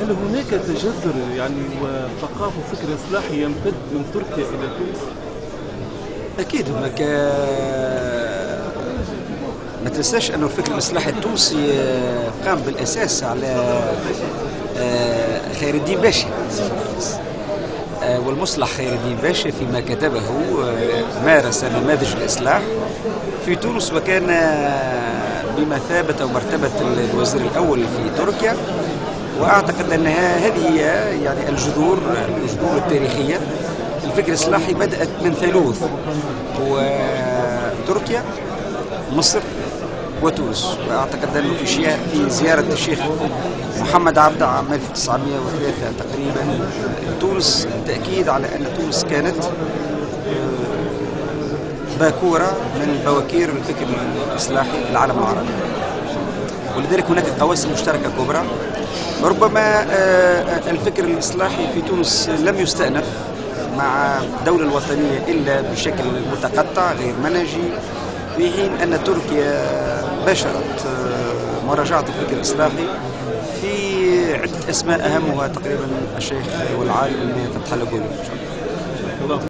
هل هناك تجذر يعني وثقافة وفكر إصلاحي يمتد من تركيا إلى تونس؟ أكيد هناك. ما تنساش أنه الفكر الإصلاحي التونسي قام بالأساس على خير الدين باشا، والمصلح خير الدين باشا فيما كتبه مارس نماذج الإصلاح في تونس، وكان بمثابة أو مرتبة الوزير الأول في تركيا. وأعتقد أن هذه يعني الجذور التاريخية. الفكر الإصلاحي بدأت من ثالوث، وتركيا، مصر، وتونس. وأعتقد أنه في زيارة الشيخ محمد عبده عام 1903 تقريبا تونس، تأكيد على أن تونس كانت باكورة من بواكير الفكر الإصلاحي في العالم العربي. ولذلك هناك قواسم مشتركة كبرى. ربما الفكر الإصلاحي في تونس لم يستأنف مع الدولة الوطنية إلا بشكل متقطع غير منهجي، في حين أن تركيا باشرت مراجعة الفكر الإصلاحي في عدة أسماء، أهمها تقريبا الشيخ والعالم فتح الله جولي.